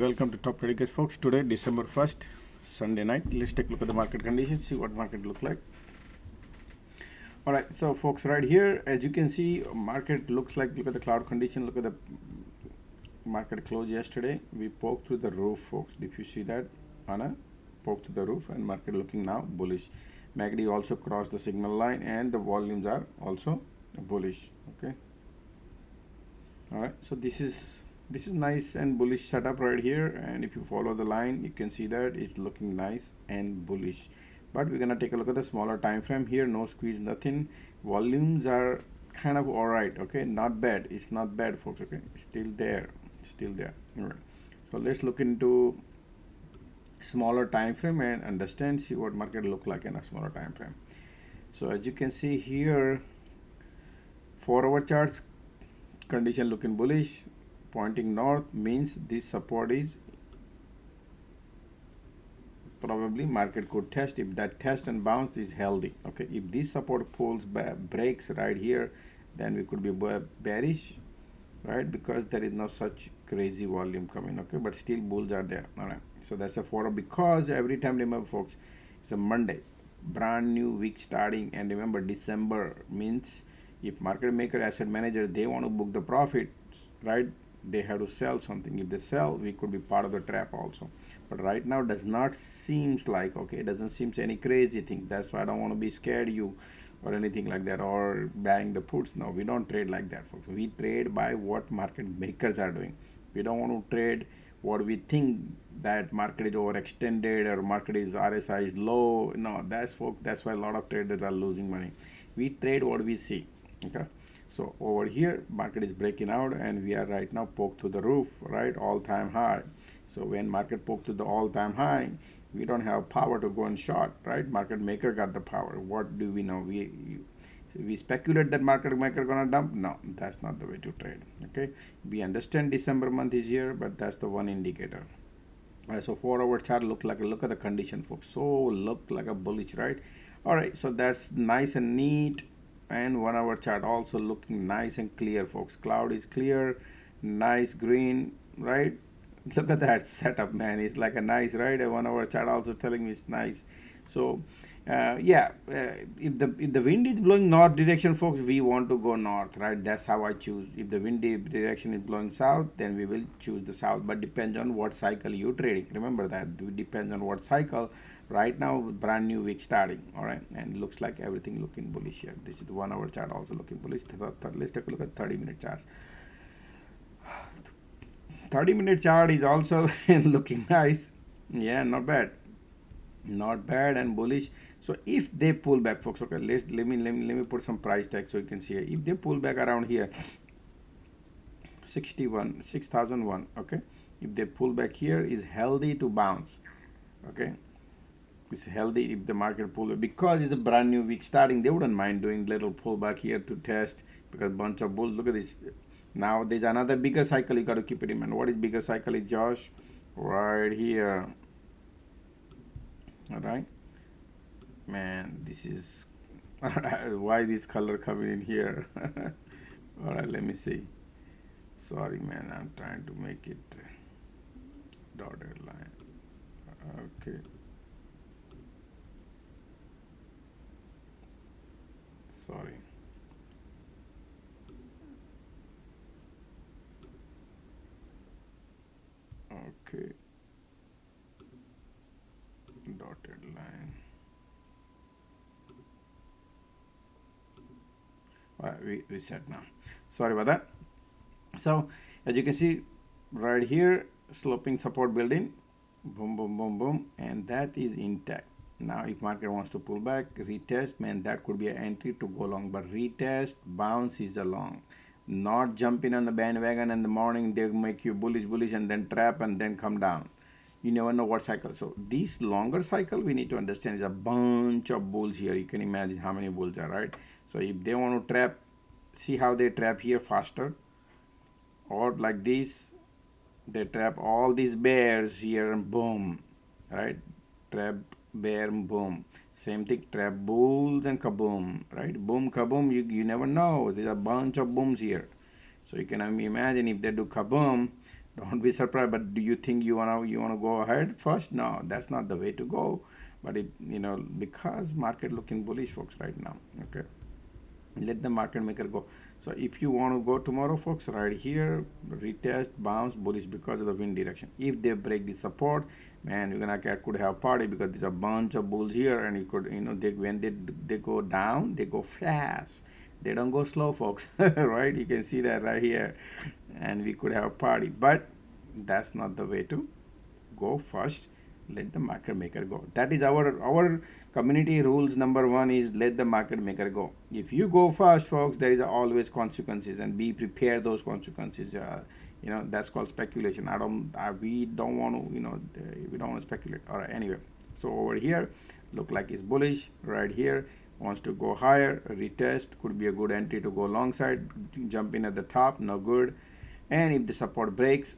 Welcome to Top Traders, folks. Today, December 1st, Sunday night. Let's take a look at the market conditions, see what market look like. All right, so folks, right here, as you can see, market looks like, look at the cloud condition, look at the market close yesterday. We poked through the roof, folks. If you see that, poke to the roof, and market looking now bullish. MACD also crossed the signal line, and the volumes are also bullish. Okay. All right, so this is nice and bullish setup right here, and if you follow the line you can see that it's looking nice and bullish. But we're gonna take a look at the smaller time frame here. No squeeze, nothing. Volumes are kind of all right. Okay, not bad. It's not bad, folks. Okay, it's still there. All right, so let's look into smaller time frame and understand, see what market look like in a smaller time frame. So as you can see here, 4-hour charts condition looking bullish, pointing north, means this support is probably market could test. If that test and bounce is healthy, okay, if this support pulls back, breaks right here, then we could be bearish, right, because there is no such crazy volume coming. Okay, but still bulls are there. All right, so that's a 4, because every time, remember folks, it's a Monday, brand new week starting, and remember December means if market maker, asset manager, they want to book the profits, right, they have to sell something. If they sell, we could be part of the trap also. But right now does not seems like, okay, it doesn't seem any crazy thing. That's why I don't want to be scared you or anything like that, or buying the puts. No, we don't trade like that, folks. We trade by what market makers are doing. We don't want to trade what we think that market is overextended or market is RSI is low. No, that's folks, that's why a lot of traders are losing money. We trade what we see. Okay, so over here market is breaking out, and we are right now poked to the roof, right, all-time high. So when market poked to the all-time high, we don't have power to go and short, right? Market maker got the power. What do we know? We speculate that market maker gonna dump. No, that's not the way to trade. Okay, we understand December month is here, but that's the one indicator. All right, so 4-hour chart look at the condition, folks. So look like a bullish, right? All right, so that's nice and neat. And 1-hour chart also looking nice and clear, folks. Cloud is clear, nice green, right? Look at that setup, man. It's like a nice, right? A 1-hour chart also telling me it's nice. So if the wind is blowing north direction, folks, we want to go north, right? That's how I choose. If the windy direction is blowing south, then we will choose the south. But depends on what cycle you're trading. Remember that it depends on what cycle. Right now, brand new week starting. All right, and looks like everything looking bullish here. This is the 1-hour chart also looking bullish. Let's take a look at 30-minute charts. 30-minute chart is also looking nice. Yeah, not bad and bullish. So if they pull back, folks, okay, let me put some price tag so you can see it. If they pull back around here 6,001, okay, if they pull back here, is healthy to bounce. Okay, it's healthy if the market pull back, because it's a brand new week starting. They wouldn't mind doing little pullback here to test, because bunch of bulls. Look at this. Now there's another bigger cycle. You got to keep it in mind. What is bigger cycle is, Josh? Right here. All right, man, this is why this color coming in here. All right, let me see. Sorry, man, I'm trying to make it dotted line. Okay, sorry. Okay, dotted line. All right, we reset now. Sorry about that. So as you can see right here, sloping support building, boom, boom, boom, boom, and that is intact. Now if market wants to pull back, retest, man, that could be an entry to go long. But retest, bounce is the long. Not jumping on the bandwagon in the morning, they make you bullish and then trap and then come down. You never know what cycle. So this longer cycle, we need to understand, is a bunch of bulls here. You can imagine how many bulls are, right? So if they want to trap, see how they trap here faster, or like this, they trap all these bears here and boom, right? Trap bear, boom. Same thing, trap bulls and kaboom, right? Boom, kaboom, you never know. There's a bunch of booms here. So you can imagine if they do kaboom, Don't be surprised. But do you think you wanna go ahead first? No, that's not the way to go. But it, because market looking bullish, folks, right now. Okay, let the market maker go. So if you want to go tomorrow, folks, right here, retest, bounce, bullish because of the wind direction. If they break the support, man, you're gonna could have party, because there's a bunch of bulls here, and you could, when they go down, they go fast. They don't go slow, folks. Right? You can see that right here, and we could have a party. But that's not the way to go first. Let the market maker go. That is our community rules. Number one is let the market maker go. If you go first, folks, there is always consequences, and be prepared those consequences. That's called speculation. We don't want to, we don't want to speculate. All right, anyway, so over here look like it's bullish right here, wants to go higher, retest, could be a good entry to go long side, jump in at the top, no good. And if the support breaks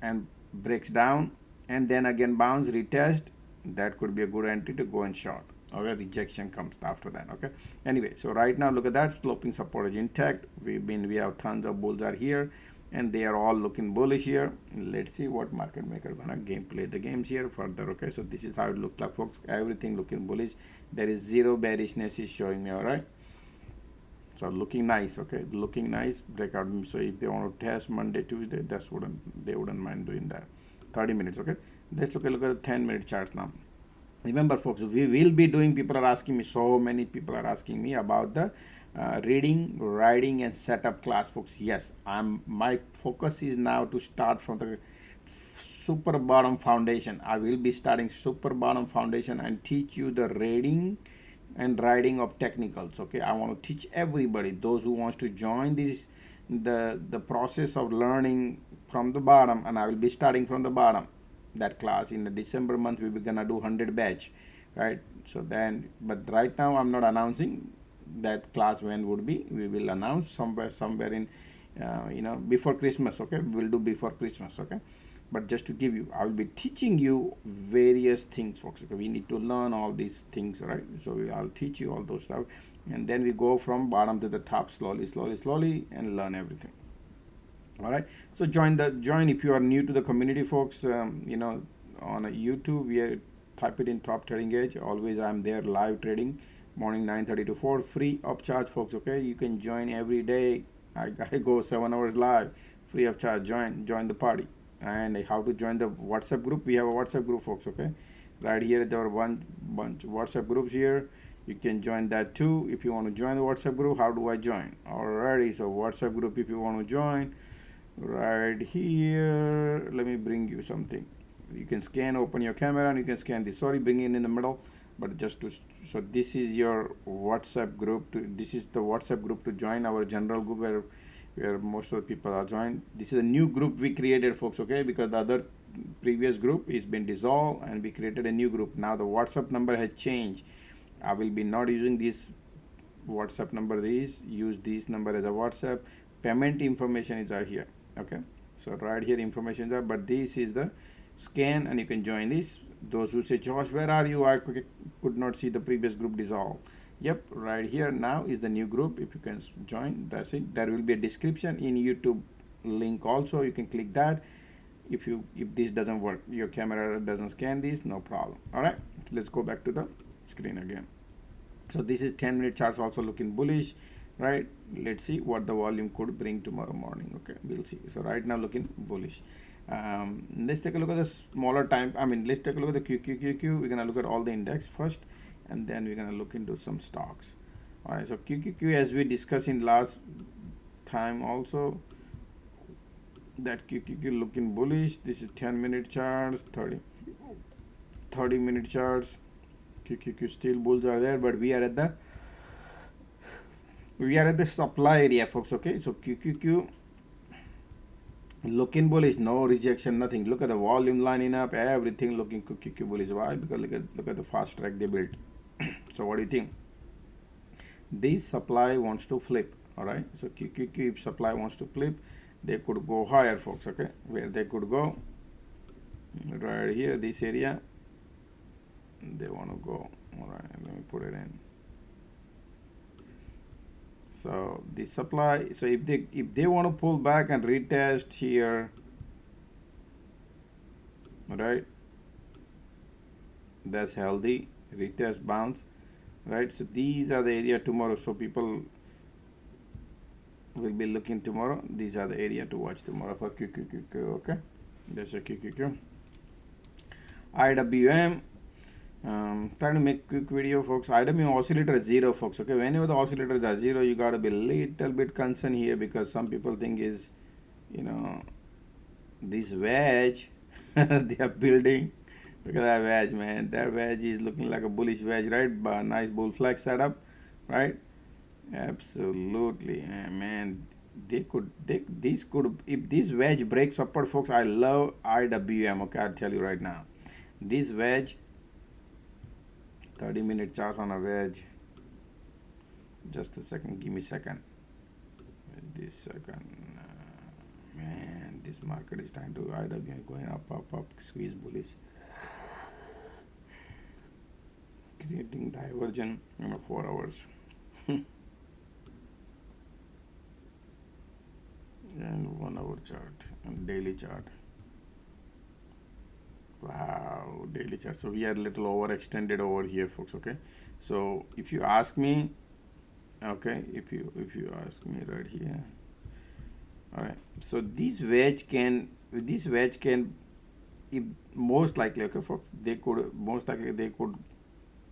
and breaks down and then again bounce, retest, that could be a good entry to go in short. Okay, rejection comes after that. Okay, anyway, so right now look at that, sloping support is intact. We have tons of bulls are here, and they are all looking bullish here. Let's see what market maker gonna play the games here further. Okay, so this is how it looks like, folks. Everything looking bullish. There is zero bearishness is showing me. All right, so looking nice. Okay, looking nice breakout. So if they want to test Monday, Tuesday, they wouldn't mind doing that. 30 minutes. Okay, let's look at the 10-minute charts now. Remember, folks, we will be doing, people are asking me, so many people are asking me about the reading, writing, and setup class, folks. Yes, my focus is now to start from the super bottom foundation. I will be starting super bottom foundation and teach you the reading and writing of technicals. Okay, I want to teach everybody, those who wants to join this, the process of learning from the bottom, and I will be starting from the bottom. That class in the December month, we will gonna do 100 batch, right? So then, but right now I'm not announcing that class when would be. We will announce somewhere in before Christmas. Okay, we will do before Christmas. Okay, but just to give you, I will be teaching you various things, folks. Okay, we need to learn all these things, right? So I'll teach you all those stuff, and then we go from bottom to the top slowly and learn everything. All right, so join if you are new to the community, folks. On YouTube, type it in Top Trading Edge. Always I'm there live trading, morning 9:30 to 4, free of charge, folks. Okay, you can join every day. I go 7 hours live, free of charge. Join the party. And how to join the WhatsApp group? We have a WhatsApp group, folks. Okay, right here there are one bunch of WhatsApp groups here. You can join that too if you want to join the WhatsApp group. How do I join? Alrighty, so WhatsApp group, if you want to join, right here, let me bring you something. You can open your camera, and you can scan this. Sorry, bring it in the middle, but so this is your WhatsApp group. This is the WhatsApp group to join our general group where most of the people are joined. This is a new group we created, folks. Okay, because the other previous group is been dissolved, and we created a new group. Now the WhatsApp number has changed. I will be not using this WhatsApp number. Use this number as a WhatsApp. Payment information is out here. Okay, so right here information is, but this is the scan, and you can join this. Those who say, Josh, where are you? I could not see the previous group dissolve. Yep, right here now is the new group. If you can join, that's it. There will be a description in YouTube link also. You can click that. If this doesn't work, your camera doesn't scan this, no problem. All right, let's go back to the screen again. So this is 10-minute charts also looking bullish. Right, let's see what the volume could bring tomorrow morning. Okay, we'll see. So right now looking bullish. Let's take a look at the smaller time. Let's take a look at the QQQQ. We're gonna look at all the index first, and then we're gonna look into some stocks. All right, so QQQ, as we discussed in last time also, that QQQ looking bullish. This is 10-minute charts, 30-minute charts. QQQ still bulls are there, but we are at the supply area, folks. Okay, so QQQ looking bullish, no rejection, nothing. Look at the volume lining up, everything looking QQQ bullish. Why? Because look at the fast track they built. So what do you think? This supply wants to flip. All right, so QQQ, if supply wants to flip, they could go higher, folks. Okay, where they could go right here, this area they want to go. All right, let me put it in. So the supply, so if they want to pull back and retest here, right? That's healthy. Retest, bounce, right? So these are the area tomorrow. So people will be looking tomorrow. These are the area to watch tomorrow for QQQQ. Okay, that's a QQQ. IWM. Trying to make quick video, folks. IWM oscillator is 0, folks. Okay, whenever the oscillators are 0, you gotta be little bit concerned here, because some people think is, you know, this wedge they are building. Look at that wedge, man. That wedge is looking like a bullish wedge, right? But nice bull flag setup, right? Absolutely, man. This could, if this wedge breaks upward, folks. I love IWM. Okay, I'll tell you right now. This wedge, 30-minute charts on a wedge. Just a second, give me a second. This second, man, this market is trying to IWM going up, squeeze bullish, creating diversion in 4 hours. And 1 hour chart and daily chart. Wow, daily chart. So we are a little overextended over here, folks. Okay, so if you ask me, okay, if you ask me right here, all right. So this wedge can, if most likely, okay, folks, they could most likely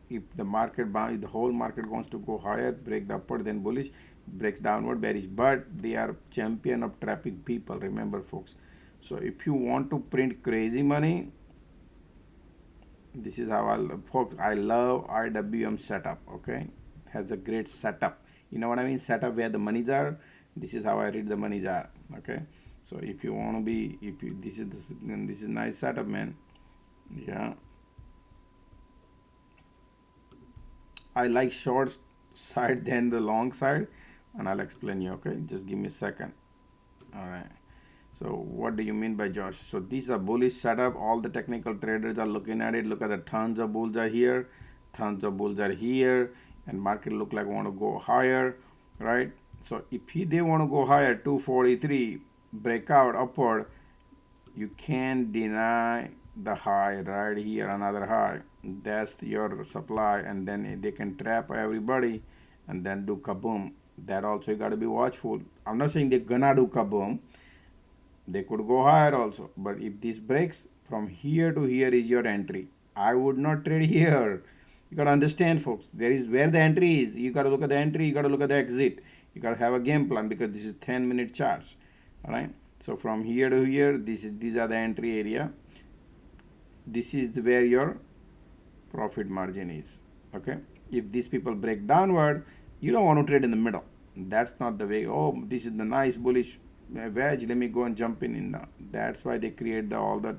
if the market bounce, if the whole market wants to go higher, break the upward, then bullish, breaks downward, bearish. But they are champion of trapping people. Remember, folks. So if you want to print crazy money, this is how folks, I love IWM setup. Okay, it has a great setup. You know what I mean? Setup where the monies are. This is how I read the monies are. Okay, so if you want to be, this is nice setup, man. Yeah, I like short side than the long side, and I'll explain you. Okay, just give me a second. All right. So what do you mean by Josh? So this is a bullish setup. All the technical traders are looking at it. Look at the tons of bulls are here, tons of bulls are here, and market look like want to go higher, right? So if they want to go higher, 243 breakout upward, you can't deny the high right here, another high. That's your supply, and then they can trap everybody and then do kaboom. That also you got to be watchful. I'm not saying they're gonna do kaboom. They could go higher also, but if this breaks from here to here is your entry. I would not trade here. You got to understand, folks, there is where the entry is. You got to look at the entry, you got to look at the exit. You got to have a game plan, because this is 10-minute charts. All right, so from here to here, these are the entry area. This is where your profit margin is. Okay, if these people break downward, you don't want to trade in the middle. That's not the way. Oh, this is the nice bullish wedge, let me go and jump in now. That's why they create all the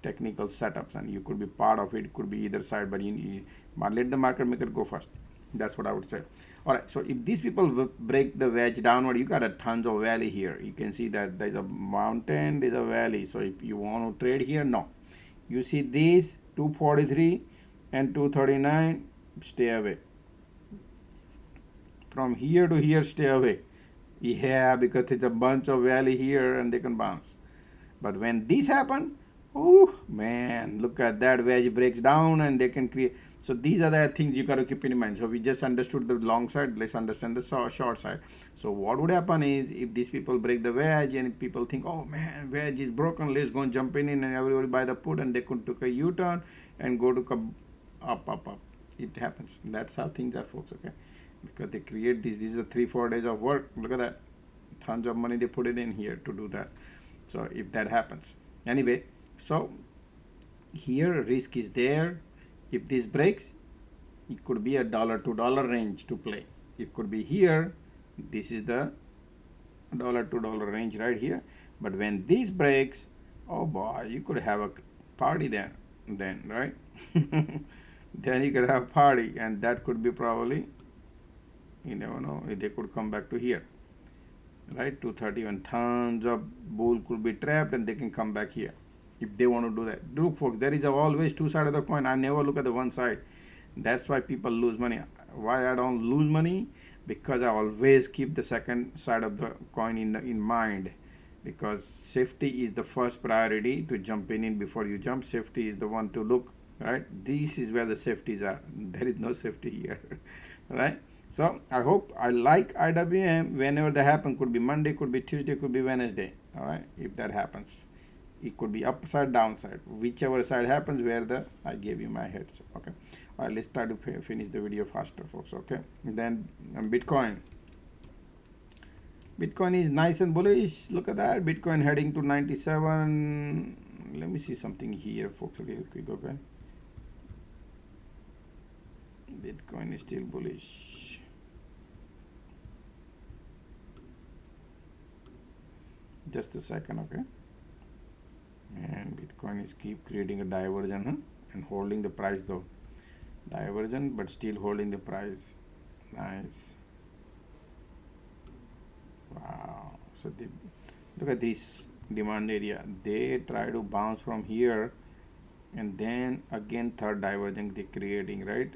technical setups, and you could be part of it. It could be either side, but let the market maker go first. That's what I would say. All right, so if these people break the wedge downward, you got a tons of valley here. You can see that there's a mountain, there's a valley. So if you want to trade here, no. You see these 243 and 239, stay away. From here to here, stay away. Yeah, because it's a bunch of valley here and they can bounce. But when this happen, oh man, look at that, wedge breaks down and they can create. So these are the things you got to keep in mind. So we just understood the long side, let's understand the short side. So what would happen is, if these people break the wedge and people think, oh man, wedge is broken, let's go and jump in, and everybody buy the put, and they could take a U-turn and go to up. It happens. That's how things are, folks. Okay, because they create this. This is a 3-4 days of work. Look at that, tons of money they put it in here to do that. So if that happens, anyway, so here risk is there. If this breaks, it could be $1 $2 range to play. It could be here. This is the $1 $2 range right here. But when this breaks, oh boy, you could have a party then right? Then you could have party, and that could be probably, you never know, they could come back to here, right? 230, and tons of bull could be trapped, and they can come back here if they want to do that. Look, folks, there is always two sides of the coin. I never look at the one side. That's why people lose money. Why I don't lose money? Because I always keep the second side of the coin in mind. because safety is the first priority to jump in before you jump. Safety is the one to look, right? This is where the safeties are. There is no safety here. Right? So I hope, I like IWM. Whenever that happen, could be Monday, could be Tuesday, could be Wednesday. All right, if that happens, it could be upside, downside, whichever side happens, where the I gave you my heads. Okay, all right, let's try to finish the video faster, folks. Okay, then Bitcoin is nice and bullish. Look at that, Bitcoin heading to 97. Let me see something here, folks, real quick. Okay, Bitcoin is still bullish. Just a second. Okay, and Bitcoin is keep creating a diversion, and holding the price though. Diversion, but still holding the price. Nice. Wow. So look at this demand area. They try to bounce from here, and then again third divergence they creating, right?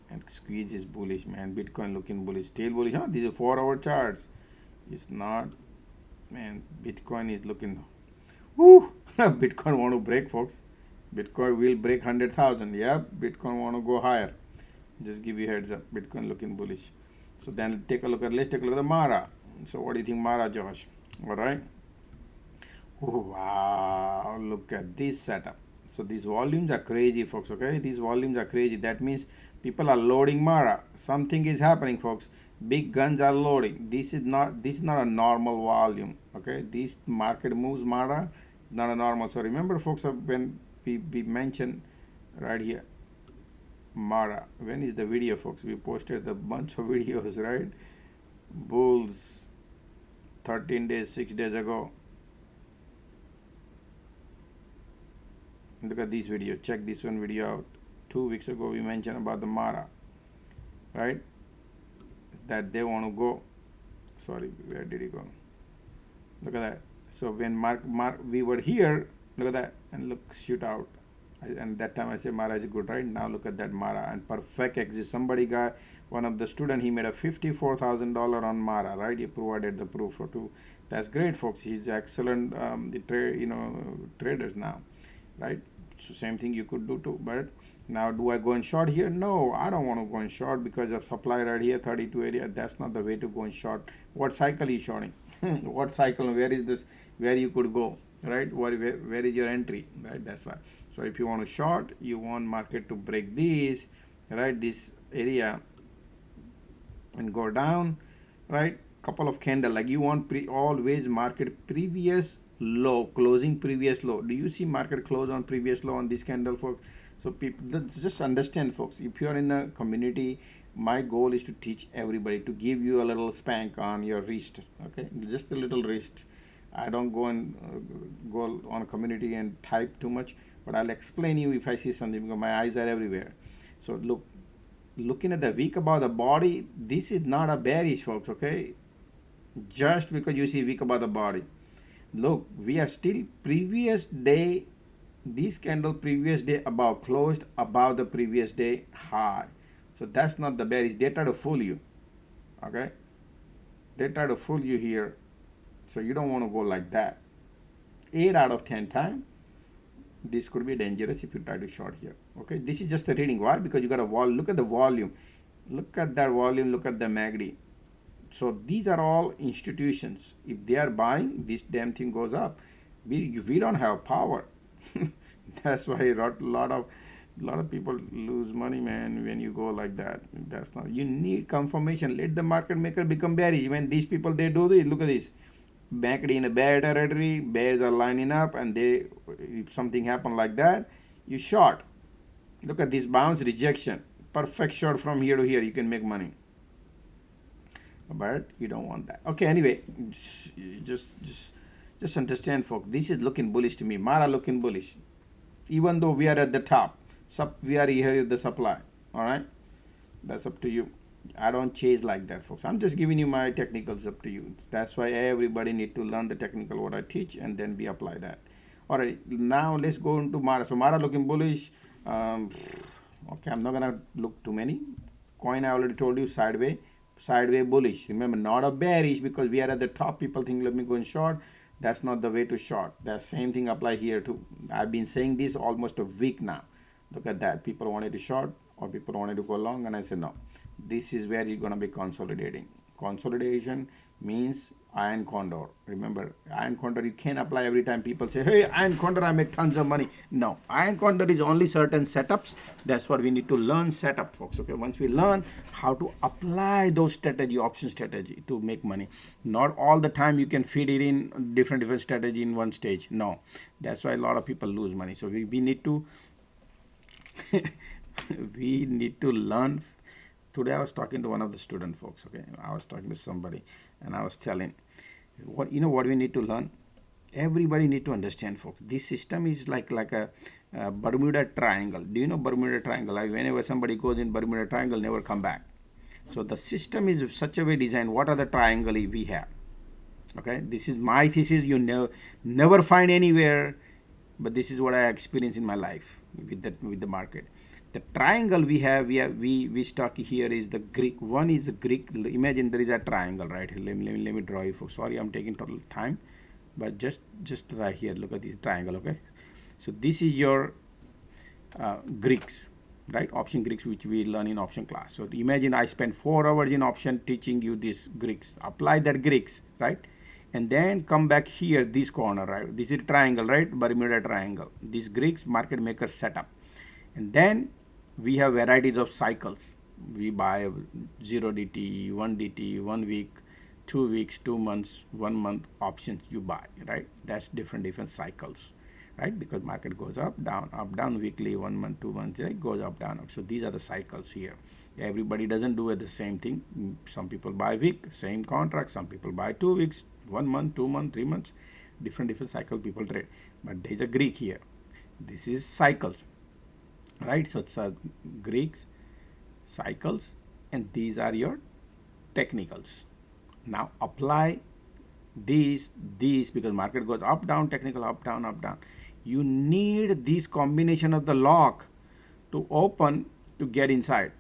And squeeze is bullish, man. Bitcoin looking bullish, still bullish. These are 4-hour charts. It's not, man. Bitcoin is looking. Whoo! Bitcoin want to break, folks. Bitcoin will break 100,000. Yep, Bitcoin want to go higher. Just give you heads up. Bitcoin looking bullish. So then let's take a look at the Mara. So what do you think, Mara, Josh? All right. Wow, look at this setup. So these volumes are crazy, folks. Okay, these volumes are crazy. That means people are loading Mara. Something is happening, folks. Big guns are loading. This is not a normal volume. Okay, this market moves Mara. It's not a normal. So remember, folks, when we mentioned right here, Mara. When is the video, folks? We posted a bunch of videos, right? Bulls 13 days, 6 days ago. Look at this video. Check this one video out. 2 weeks ago we mentioned about the Mara, right? That they want to go. Sorry, where did he go? Look at that. So when we were here, look at that, and look, shoot out. And that time I said Mara is good, right? Now look at that Mara, and perfect exit. Somebody got, one of the student, he made a $54,000 on Mara, right? He provided the proof for two. That's great, folks. He's excellent traders now, right? So same thing you could do too. But now, do I go in short here? No, I don't want to go in short because of supply right here, 32 area. That's not the way to go in short. What cycle is shorting? What cycle? Where is this? Where you could go? Right? Where is your entry? Right? That's why. So if you want to short, you want market to break this, right? This area and go down, right? Couple of candle, like you want always market previous low, closing previous low. Do you see market close on previous low on this candle, folks? So people just understand, folks, if you are in a community, my goal is to teach everybody, to give you a little spank on your wrist. Okay, just a little wrist. I don't go on a community and type too much, but I'll explain you if I see something, because my eyes are everywhere. So looking at the week above the body, this is not a bearish, folks. Okay, just because you see week above the body, look, we are still previous day. This candle previous day above closed above the previous day high. So that's not the bearish. They try to fool you. Okay, they try to fool you here. So you don't want to go like that. 8 out of 10 times, this could be dangerous if you try to short here. Okay, this is just a reading. Why? Because you got a wall. Look at the volume. Look at that volume. Look at the MACD. So these are all institutions. If they are buying, this damn thing goes up. We don't have power. That's why a lot of people lose money, man, when you go like that. That's not. You need confirmation. Let the market maker become bearish. When these people, they do this, look at this. MACD in a bear territory, bears are lining up, and if something happen like that, you short. Look at this bounce rejection. Perfect short from here to here. You can make money. But you don't want that. Okay, anyway, just understand, folks. This is looking bullish to me. Mara looking bullish. Even though we are at the top, we are here at the supply. All right, that's up to you. I don't chase like that, folks. I'm just giving you my technicals, up to you. That's why everybody need to learn the technical what I teach, and then we apply that. All right, now let's go into Mara. So Mara looking bullish. Okay, I'm not gonna look too many. Coin I already told you, sideways bullish. Remember, not a bearish, because we are at the top. People think let me go in short. That's not the way to short. That same thing apply here too. I've been saying this almost a week now. Look at that. People wanted to short or people wanted to go long, and I said no. This is where you're gonna be consolidating. Consolidation means iron condor. Remember, iron condor you can't apply every time people say, hey, iron condor, I make tons of money. No, iron condor is only certain setups. That's what we need to learn setup, folks. Okay, once we learn how to apply those strategy, option strategy to make money. Not all the time you can feed it in different strategy in one stage. No, that's why a lot of people lose money. So we need to we need to learn. Today I was talking to one of the student folks, okay? I was talking to somebody and I was telling, what we need to learn? Everybody need to understand, folks. This system is like a Bermuda Triangle. Do you know Bermuda Triangle? Like whenever somebody goes in Bermuda Triangle, never come back. So the system is such a way designed. What are the triangle we have? Okay, this is my thesis. You never find anywhere, but this is what I experienced in my life with the market. The triangle we stuck here is the Greek. One is the Greek. Imagine there is a triangle right here. Let me draw it. For sorry, I'm taking total time, but just right here. Look at this triangle. Okay, so this is your Greeks, right? Option Greeks, which we learn in option class. So imagine I spent 4 hours in option teaching you this Greeks. Apply that Greeks, right? And then come back here, this corner, right? This is triangle, right? Bermuda Triangle. This Greeks market maker setup, and then we have varieties of cycles. We buy 0 DT, 1 DT, 1 week, 2 weeks, 2 months, 1 month options you buy, right? That's different cycles, right? Because market goes up, down weekly, 1 month, 2 months, it goes up, down, up. So these are the cycles here. Everybody doesn't do it the same thing. Some people buy week, same contract. Some people buy 2 weeks, 1 month, 2 months, 3 months, different cycle people trade. But there's a Greek here. This is cycles. Right, so it's Greeks, cycles, and these are your technicals. Now apply these because market goes up, down, technical, up, down, up, down. You need this combination of the lock to open to get inside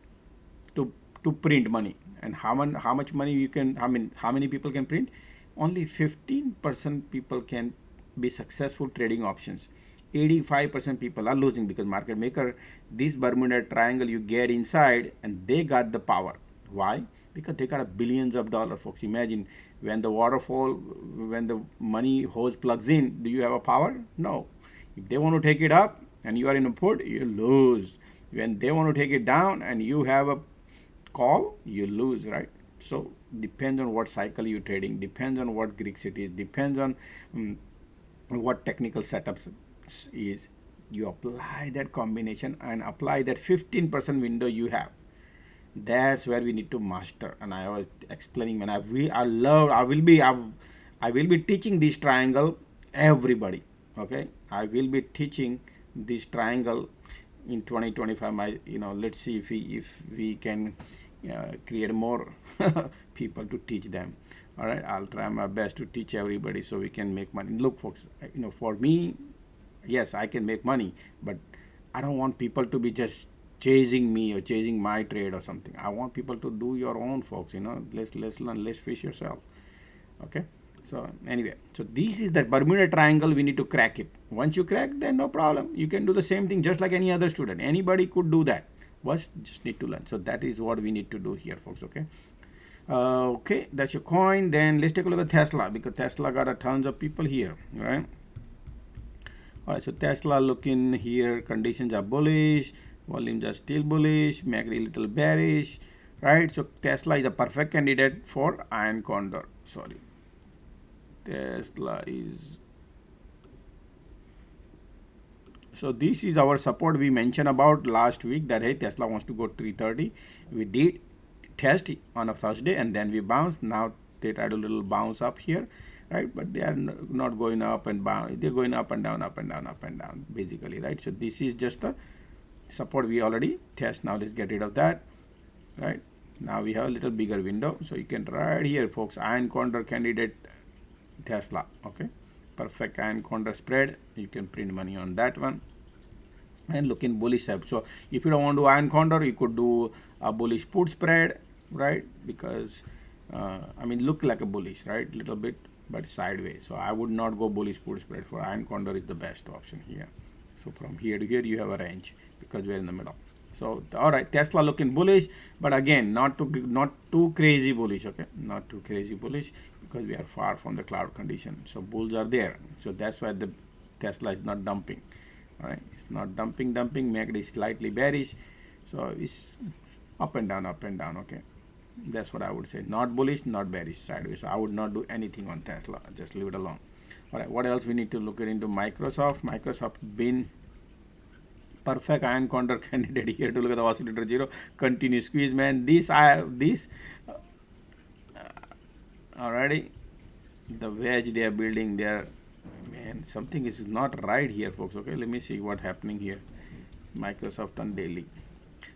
to print money. And how much money you can? How many people can print? Only 15% people can be successful trading options. 85% people are losing because market maker, this Bermuda Triangle, you get inside and they got the power. Why? Because they got billions of dollars, folks. Imagine when the waterfall, when the money hose plugs in, do you have a power? No. If they want to take it up and you are in a put, you lose. When they want to take it down and you have a call, you lose, right? So depends on what cycle you're trading, depends on what Greeks it is, depends on what technical setups is. You apply that combination and apply that 15% window you have. That's where we need to master. And I was explaining when I will be teaching this triangle everybody. Okay, I will be teaching this triangle in 2025. Let's see if we can create more people to teach them. All right, I'll try my best to teach everybody so we can make money. Look, folks, for me, yes, I can make money, but I don't want people to be just chasing me or chasing my trade or something. I want people to do your own, folks. Let's learn, let's fish yourself. Okay. So anyway, so this is the Bermuda Triangle. We need to crack it. Once you crack, then no problem. You can do the same thing just like any other student. Anybody could do that. Just need to learn. So that is what we need to do here, folks. Okay. Okay, that's your coin. Then let's take a look at Tesla, because Tesla got a tons of people here, right? All right, so Tesla looking here, conditions are bullish, volumes are still bullish, macro a little bearish, right? So Tesla is a perfect candidate for iron condor. Sorry, Tesla is. So this is our support we mentioned about last week, that hey, Tesla wants to go 330. We did test on a Thursday and then we bounced. Now they tried a little bounce up here, right? But they are not going up and bounce. They're going up and down, up and down, up and down, basically, right? So this is just the support we already test. Now let's get rid of that, right? Now we have a little bigger window, so you can right here, folks, iron condor candidate Tesla. Okay, perfect iron condor spread. You can print money on that one and look in bullish side. So if you don't want to do iron condor, you could do a bullish put spread, right? Because look like a bullish, right? Little bit but sideways. So I would not go bullish put spread. For iron condor is the best option here. So from here to here you have a range because we're in the middle. So all right, Tesla looking bullish, but again not too crazy bullish. Okay, not too crazy bullish because we are far from the cloud condition. So bulls are there. So that's why the Tesla is not dumping. All right, it's not dumping. MACD is slightly bearish. So it's up and down. Okay, that's what I would say. Not bullish, not bearish, sideways. So I would not do anything on Tesla. Just leave it alone. All right, what else we need to look into? Microsoft been perfect iron condor candidate here to look at the oscillator 0. Continue squeeze, man. Already the wedge they are building there, man. Something is not right here, folks. Okay, let me see what happening here. Microsoft on daily.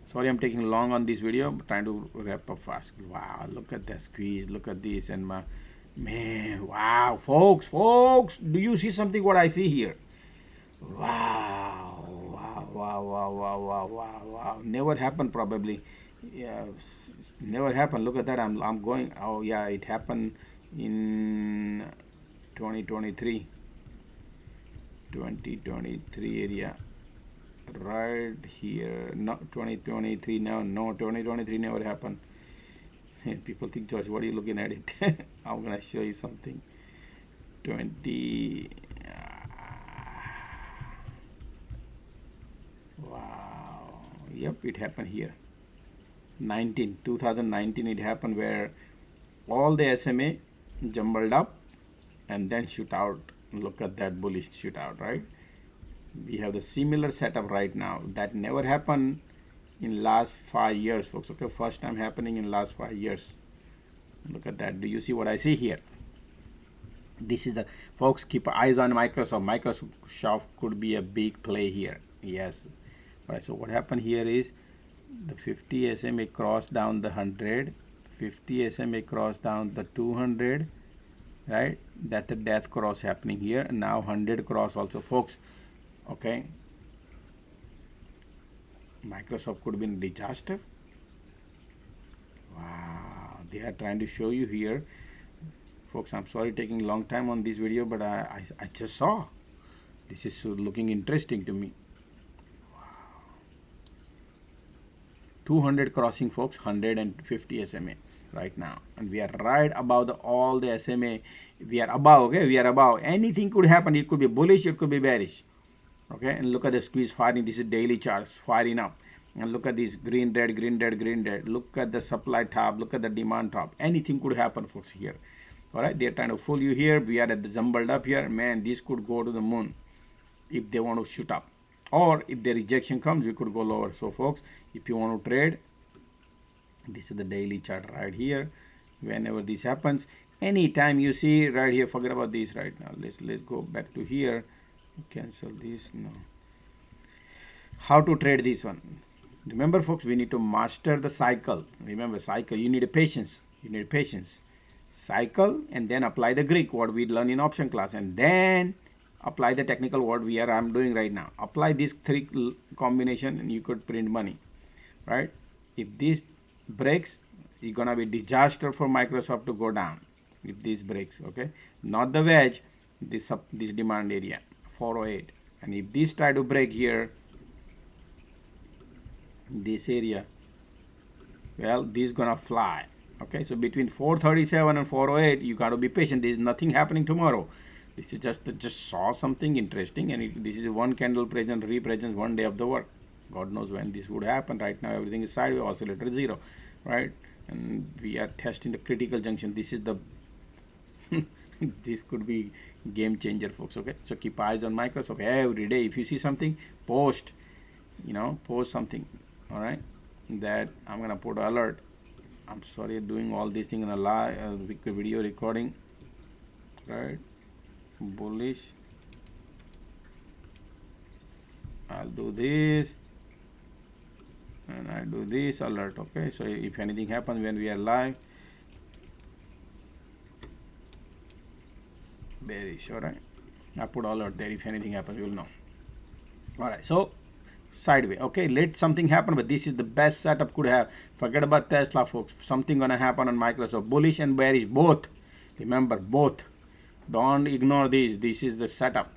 Sorry, I'm taking long on this video, but trying to wrap up fast. Wow, look at that squeeze. Look at this, and my man. Wow, folks, do you see something? What I see here? Wow. Never happened probably. Yeah, never happened. Look at that. I'm going. Oh yeah, it happened in 2023 area. Right here. Not 2023 now. No, 2023 never happened. People think, Josh, what are you looking at it? I'm gonna show you something. 20. Wow. Yep, it happened here. 2019 it happened, where all the SMA jumbled up and then shoot out. Look at that bullish shoot out, right? We have the similar setup right now. That never happened in last 5 years, folks. Okay, first time happening in last 5 years. Look at that. Do you see what I see here? This is the, folks, keep eyes on Microsoft. Microsoft could be a big play here. Yes. All right, so what happened here is the 50 SMA crossed down the 100, 50 SMA crossed down the 200, right? That's the death cross happening here. And now 100 cross also, folks. Okay, Microsoft could be in disaster. Wow, they are trying to show you here, folks. I'm sorry taking long time on this video, but I just saw this is looking interesting to me. Wow, 200 crossing, folks, 150 SMA right now, and we are right above all the SMA. We are above. Okay, we are above. Anything could happen. It could be bullish, it could be bearish. Okay, and look at the squeeze firing. This is daily charts firing up, and look at this green red. Look at the supply top, look at the demand top. Anything could happen, folks, here. All right, they're trying to fool you here. We are at the jumbled up here, man. This could go to the moon if they want to shoot up, or if the rejection comes, we could go lower. So folks, if you want to trade, this is the daily chart right here. Whenever this happens, anytime you see right here, forget about this right now. Let's go back to here. Cancel this. No. How to trade this one? Remember, folks, we need to master the cycle. Remember, cycle, you need a patience. Cycle, and then apply the Greek, what we learn in option class, and then apply the technical, what I'm doing right now. Apply this 3 combination and you could print money, right? If this breaks, it's gonna be disaster for Microsoft to go down. If this breaks, okay, not the wedge, this demand area 408, and if this try to break here, this area, well, this is gonna fly. Okay, so between 437 and 408, you got to be patient. There is nothing happening tomorrow. This is just saw something interesting, and this is one candle present, represents 1 day of the work. God knows when this would happen. Right now, everything is sideways, oscillator 0, right? And we are testing the critical junction. This is the this could be game changer, folks. Okay, so keep eyes on Microsoft every day. If you see something, post something. All right, that I'm gonna put alert. I'm sorry doing all these things in a live video recording, right? Bullish. I'll do this and I do this alert. Okay, so if anything happens when we are live, bearish. All right, I put alert there. If anything happens, you'll know. All right, so sideways. Okay, let something happen, but this is the best setup could have. Forget about Tesla, folks. Something gonna happen on Microsoft. Bullish and bearish, both. Remember, both. Don't ignore this. This is the setup.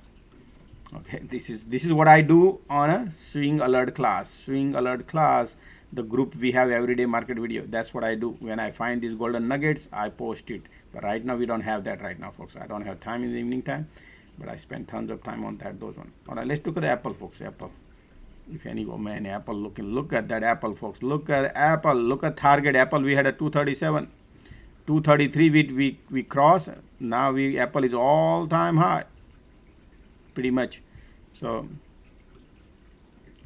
Okay, this is what I do on a swing alert class. Swing alert class, the group we have everyday market video. That's what I do. When I find these golden nuggets, I post it. But right now we don't have that right now, folks. I don't have time in the evening time, but I spend tons of time on those ones. All right, let's look at the Apple, folks. Apple. If any, oh man, Apple looking. Look at that Apple, folks. Look at Apple. Look at target. Apple. We had a 237, 233. We cross. Now Apple is all time high. Pretty much. So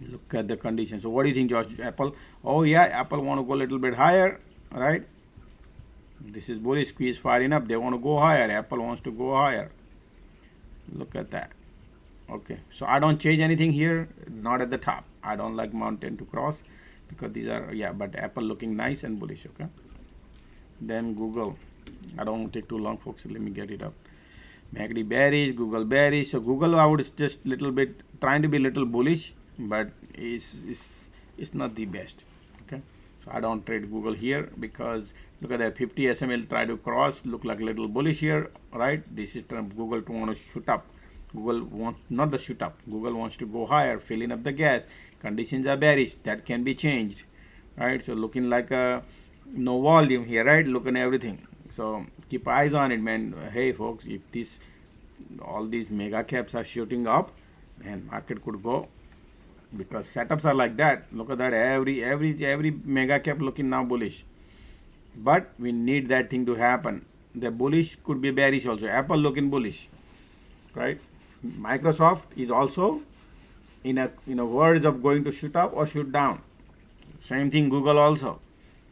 look at the condition. So what do you think, Josh? Apple? Oh yeah, Apple want to go a little bit higher, right? This is bullish, squeeze far enough. They want to go higher. Apple wants to go higher. Look at that. Okay, so I don't change anything here, not at the top. I don't like mountain to cross because these are, yeah, but Apple looking nice and bullish. Okay, then Google. I don't take too long, folks. Let me get it up. MACD bearish, Google bearish. So Google, I would just little bit trying to be little bullish, but it's not the best. Okay, so I don't trade Google here because look at that 50 SMA try to cross, look like a little bullish here, right? This is Google to want to shoot up. Google wants not the shoot up. Google wants to go higher, filling up the gas. Conditions are bearish. That can be changed, right? So looking like a no volume here, right? Looking at everything. So keep eyes on it, man. Hey folks, if all these mega caps are shooting up, and market could go, because setups are like that. Look at that, every mega cap looking now bullish, but we need that thing to happen. The bullish could be bearish also. Apple looking bullish, right? Microsoft is also in a verge of going to shoot up or shoot down. Same thing Google also.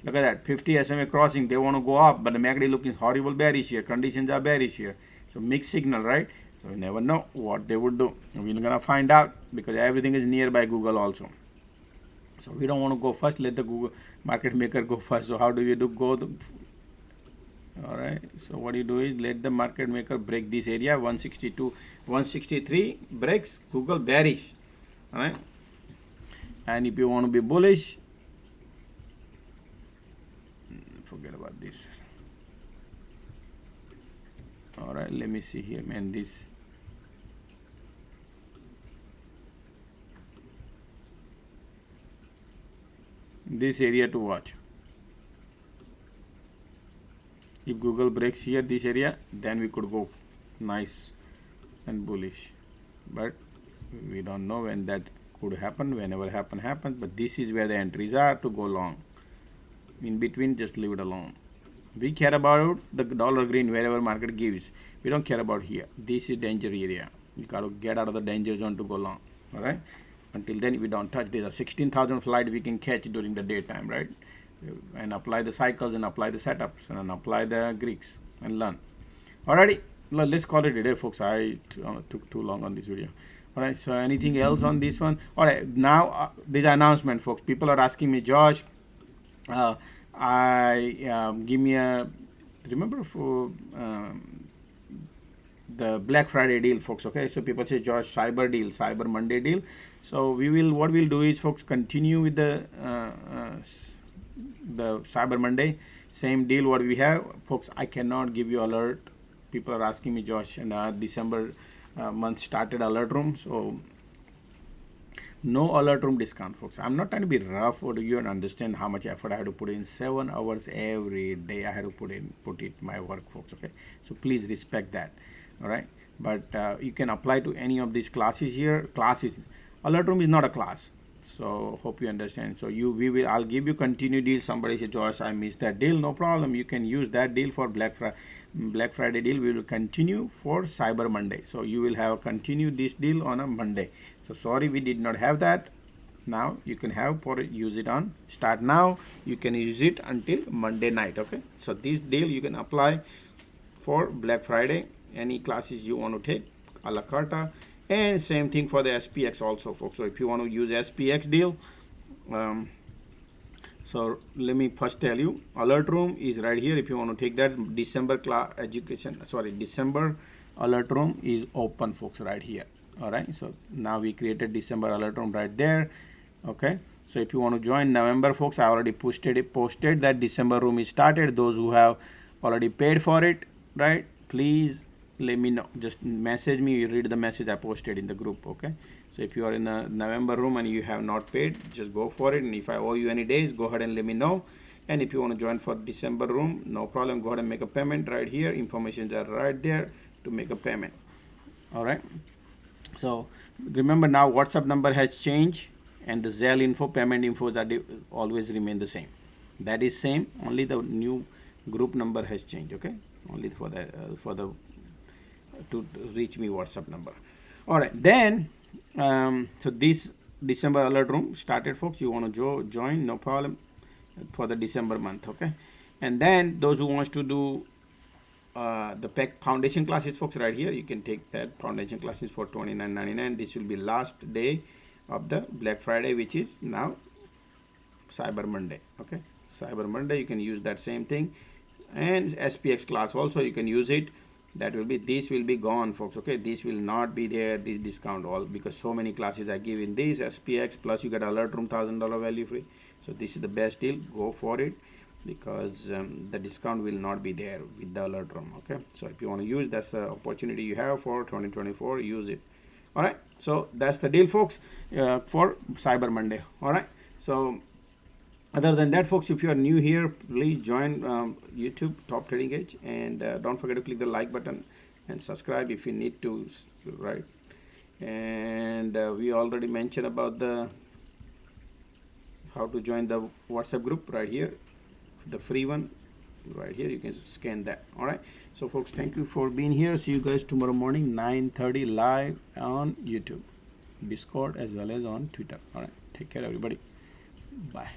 Look at that, 50 SMA crossing, they want to go up, but the MACD looking horrible bearish here. Conditions are bearish here. So mixed signal, right? So we never know what they would do. We're gonna find out because everything is nearby Google also. So we don't want to go first. Let the Google market maker go first. So how do you do all right. So what you do is let the market maker break this area 162, 163 breaks Google bearish. All right. And if you want to be bullish, forget about this. All right, let me see here, man. This area to watch. If Google breaks here, this area, then we could go nice and bullish, but we don't know when that could happen. Whenever happens, but this is where the entries are to go long. In between, just leave it alone. We care about the dollar green wherever market gives. We don't care about here. This is danger area. You got to get out of the danger zone to go long. All right. Until then, we don't touch. There's a 16,000 flight we can catch during the daytime, right? And apply the cycles and apply the setups and apply the Greeks and learn. Alrighty, let's call it a day, folks. I took too long on this video. All right. So anything else on this one? All right. Now this announcement, folks. People are asking me, Josh. Give me a remember for the Black Friday deal, folks. Okay, so people say, Josh, Cyber deal, Cyber Monday deal. So what we'll do is, folks, continue with the Cyber Monday same deal what we have, folks. I cannot give you alert. People are asking me, Josh, and December month started alert room, so no alert room discount, folks. I'm not trying to be rough or you understand how much effort I have to put in. 7 hours every day I have to put it my work, folks. Okay, so please respect that. All right, but you can apply to any of these classes here. Alert room is not a class, so hope you understand. So I'll give you continued deal. Somebody said, Josh, I missed that deal. No problem, you can use that deal for Black Friday deal. We will continue for Cyber Monday, so you will have continued this deal on a Monday. So sorry we did not have that. Now you can use it on start now. You can use it until Monday night. Okay, so this deal you can apply for Black Friday, any classes you want to take a la carte. And same thing for the SPX also, folks. So if you want to use SPX deal, so let me first tell you, alert room is right here. If you want to take that December alert room is open, folks, right here. All right, so now we created December alert room right there. Okay, so if you want to join November, folks, I already posted that December room is started. Those who have already paid for it, right, please let me know. Just message me, you read the message I posted in the group. Okay, so if you are in a November room and you have not paid, just go for it. And if I owe you any days, go ahead and let me know. And if you want to join for December room, no problem, go ahead and make a payment right here. Informations are right there to make a payment. All right, so remember, now WhatsApp number has changed, and the Zelle info, payment infos are always remain the same. That is same, only the new group number has changed. Okay, only for the to reach me WhatsApp number. All right, then so this December alert room started, folks. You want to join, no problem, for the December month. Okay, and then those who wants to do the PEC foundation classes, folks, right here, you can take that foundation classes for $29.99. This will be last day of the Black Friday, which is now Cyber Monday. Okay, Cyber Monday, you can use that same thing. And SPX class also you can use it. That will be, this will be gone, folks. Okay, this will not be there, this discount, all, because so many classes I give in this SPX, plus you get alert room $1,000 value free. So this is the best deal, go for it, because the discount will not be there with the alert room. Okay, so if you want to use, that's the opportunity you have for 2024, use it. All right, so that's the deal, folks, for Cyber Monday. All right, so other than that, folks, if you are new here, please join YouTube Top Trading Edge, and don't forget to click the like button and subscribe if you need to, right? And we already mentioned about the how to join the WhatsApp group right here, the free one right here. You can scan that. All right, so folks, thank you for being here. See you guys tomorrow morning 9:30 live on YouTube, Discord, as well as on Twitter. All right, take care, everybody. Bye.